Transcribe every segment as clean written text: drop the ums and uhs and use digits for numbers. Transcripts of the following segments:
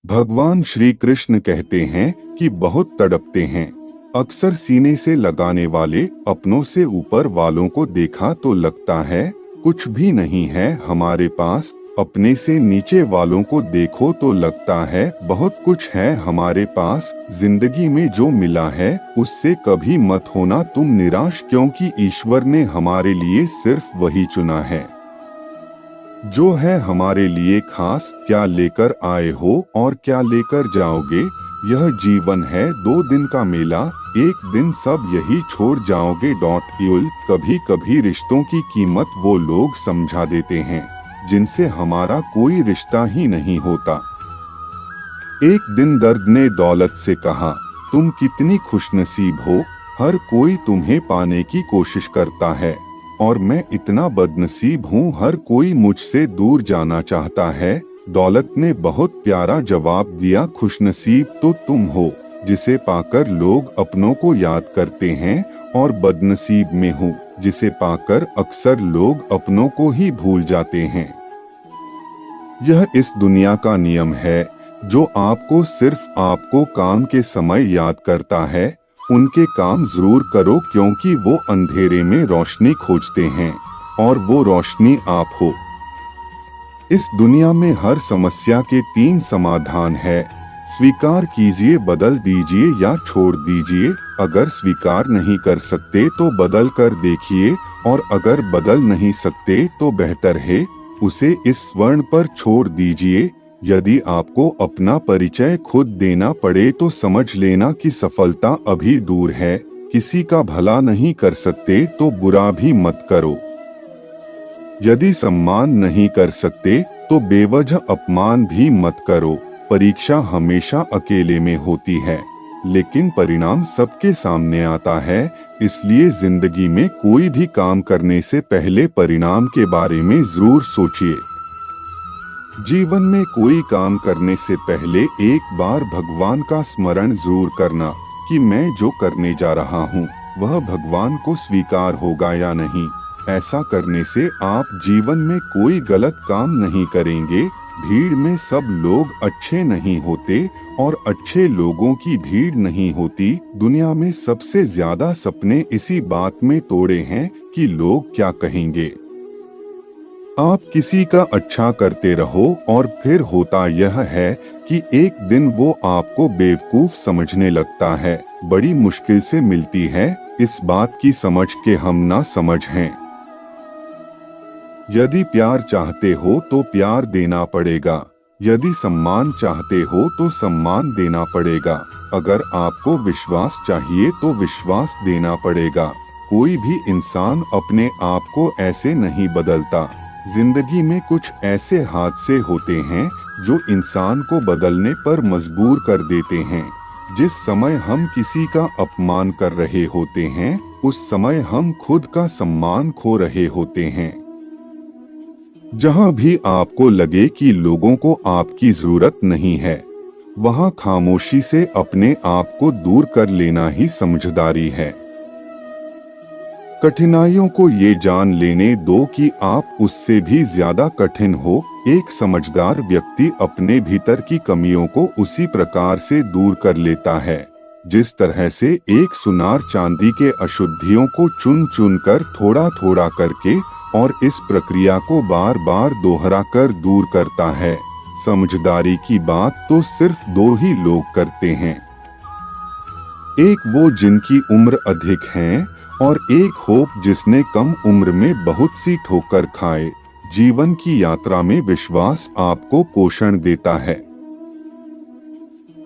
भगवान श्री कृष्ण कहते हैं कि बहुत तड़पते हैं। अक्सर सीने से लगाने वाले अपनों से ऊपर वालों को देखा तो लगता है कुछ भी नहीं है हमारे पास, अपने से नीचे वालों को देखो तो लगता है बहुत कुछ है हमारे पास। जिंदगी में जो मिला है उससे कभी मत होना तुम निराश, क्योंकि ईश्वर ने हमारे लिए सिर्फ वही चुना है जो है हमारे लिए खास। क्या लेकर आए हो और क्या लेकर जाओगे, यह जीवन है 2 दिन का मेला, एक दिन सब यही छोड़ जाओगे। कभी कभी रिश्तों की कीमत वो लोग समझा देते हैं जिनसे हमारा कोई रिश्ता ही नहीं होता। एक दिन दर्द ने दौलत से कहा, तुम कितनी खुशनसीब हो, हर कोई तुम्हें पाने की कोशिश करता है और मैं इतना बदनसीब हूँ, हर कोई मुझसे दूर जाना चाहता है। दौलत ने बहुत प्यारा जवाब दिया, खुशनसीब तो तुम हो जिसे पाकर लोग अपनों को याद करते हैं, और बदनसीब में हूँ जिसे पाकर अक्सर लोग अपनों को ही भूल जाते हैं। यह इस दुनिया का नियम है, जो आपको सिर्फ आपको काम के समय याद करता है उनके काम जरूर करो, क्योंकि वो अंधेरे में रोशनी खोजते हैं और वो रोशनी आप हो। इस दुनिया में हर समस्या के 3 समाधान है, स्वीकार कीजिए, बदल दीजिए या छोड़ दीजिए। अगर स्वीकार नहीं कर सकते तो बदल कर देखिए, और अगर बदल नहीं सकते तो बेहतर है उसे इस स्वर्ण पर छोड़ दीजिए। यदि आपको अपना परिचय खुद देना पड़े तो समझ लेना कि सफलता अभी दूर है। किसी का भला नहीं कर सकते तो बुरा भी मत करो। यदि सम्मान नहीं कर सकते तो बेवजह अपमान भी मत करो। परीक्षा हमेशा अकेले में होती है, लेकिन परिणाम सबके सामने आता है। इसलिए जिंदगी में कोई भी काम करने से पहले परिणाम के बारे में जरूर सोचिए। जीवन में कोई काम करने से पहले एक बार भगवान का स्मरण जरूर करना कि मैं जो करने जा रहा हूँ वह भगवान को स्वीकार होगा या नहीं। ऐसा करने से आप जीवन में कोई गलत काम नहीं करेंगे। भीड़ में सब लोग अच्छे नहीं होते और अच्छे लोगों की भीड़ नहीं होती। दुनिया में सबसे ज्यादा सपने इसी बात में तोड़े हैं कि लोग क्या कहेंगे। आप किसी का अच्छा करते रहो और फिर होता यह है कि एक दिन वो आपको बेवकूफ समझने लगता है। बड़ी मुश्किल से मिलती है इस बात की समझ के हम ना समझ हैं। यदि प्यार चाहते हो तो प्यार देना पड़ेगा, यदि सम्मान चाहते हो तो सम्मान देना पड़ेगा, अगर आपको विश्वास चाहिए तो विश्वास देना पड़ेगा। कोई भी इंसान अपने आप को ऐसे नहीं बदलता। जिंदगी में कुछ ऐसे हादसे होते हैं जो इंसान को बदलने पर मजबूर कर देते हैं। जिस समय हम किसी का अपमान कर रहे होते हैं उस समय हम खुद का सम्मान खो रहे होते हैं। जहां भी आपको लगे कि लोगों को आपकी जरूरत नहीं है, वहां खामोशी से अपने आप को दूर कर लेना ही समझदारी है। कठिनाइयों को ये जान लेने दो कि आप उससे भी ज्यादा कठिन हो। एक समझदार व्यक्ति अपने भीतर की कमियों को उसी प्रकार से दूर कर लेता है जिस तरह से एक सुनार चांदी के अशुद्धियों को चुन चुन कर थोड़ा थोड़ा करके और इस प्रक्रिया को बार बार दोहरा कर दूर करता है। समझदारी की बात तो सिर्फ 2 ही लोग करते हैं, एक वो जिनकी उम्र अधिक है और एक होप जिसने कम उम्र में बहुत सी ठोकर खाए। जीवन की यात्रा में विश्वास आपको पोषण देता है।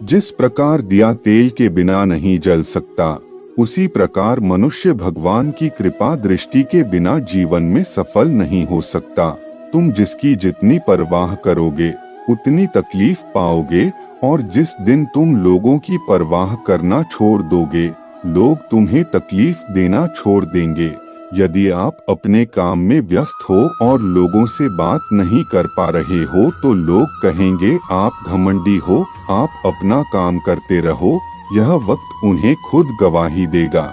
जिस प्रकार दिया तेल के बिना नहीं जल सकता, उसी प्रकार मनुष्य भगवान की कृपा दृष्टि के बिना जीवन में सफल नहीं हो सकता। तुम जिसकी जितनी परवाह करोगे उतनी तकलीफ पाओगे, और जिस दिन तुम लोगों की परवाह करना छोड़ दोगे लोग तुम्हें तकलीफ देना छोड़ देंगे। यदि आप अपने काम में व्यस्त हो और लोगों से बात नहीं कर पा रहे हो तो लोग कहेंगे आप घमंडी हो, आप अपना काम करते रहो। यह वक्त उन्हें खुद गवाही देगा।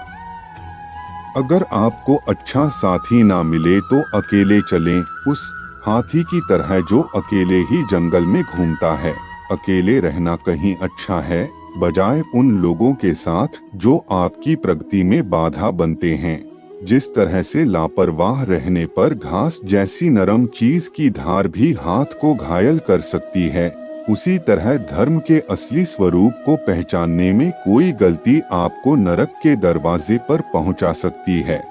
अगर आपको अच्छा साथी ना मिले तो अकेले चलें, उस हाथी की तरह जो अकेले ही जंगल में घूमता है। अकेले रहना कहीं अच्छा है, बजाय उन लोगों के साथ जो आपकी प्रगति में बाधा बनते हैं। जिस तरह से लापरवाह रहने पर घास जैसी नरम चीज की धार भी हाथ को घायल कर सकती है, उसी तरह धर्म के असली स्वरूप को पहचानने में कोई गलती आपको नरक के दरवाजे पर पहुंचा सकती है।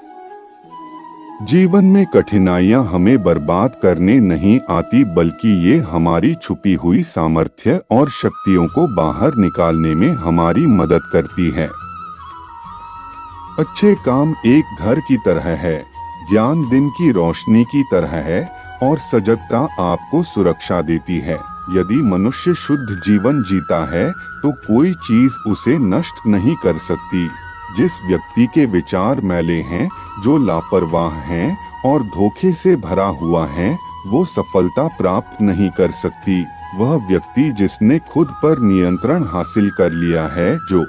जीवन में कठिनाइयां हमें बर्बाद करने नहीं आती, बल्कि ये हमारी छुपी हुई सामर्थ्य और शक्तियों को बाहर निकालने में हमारी मदद करती है। अच्छे काम एक घर की तरह है, ज्ञान दिन की रोशनी की तरह है और सजगता आपको सुरक्षा देती है। यदि मनुष्य शुद्ध जीवन जीता है तो कोई चीज उसे नष्ट नहीं कर सकती। जिस व्यक्ति के विचार मैले हैं, जो लापरवाह हैं और धोखे से भरा हुआ है, वो सफलता प्राप्त नहीं कर सकती। वह व्यक्ति जिसने खुद पर नियंत्रण हासिल कर लिया है, जो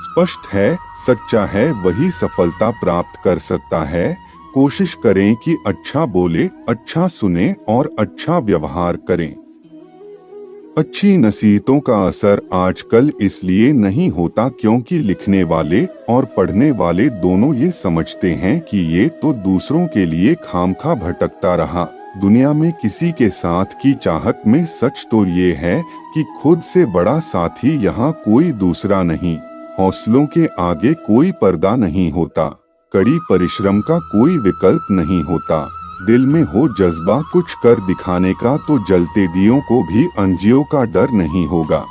स्पष्ट है, सच्चा है, वही सफलता प्राप्त कर सकता है। कोशिश करें कि अच्छा बोले, अच्छा सुने और अच्छा व्यवहार करें। अच्छी नसीहतों का असर आजकल इसलिए नहीं होता क्योंकि लिखने वाले और पढ़ने वाले दोनों ये समझते हैं कि ये तो दूसरों के लिए खामखा भटकता रहा। दुनिया में किसी के साथ की चाहत में सच तो ये है कि खुद से बड़ा साथी यहाँ कोई दूसरा नहीं। हौसलों के आगे कोई पर्दा नहीं होता, कड़ी परिश्रम का कोई विकल्प नहीं होता। दिल में हो जज्बा कुछ कर दिखाने का तो जलते दियों को भी अंजियों का डर नहीं होगा।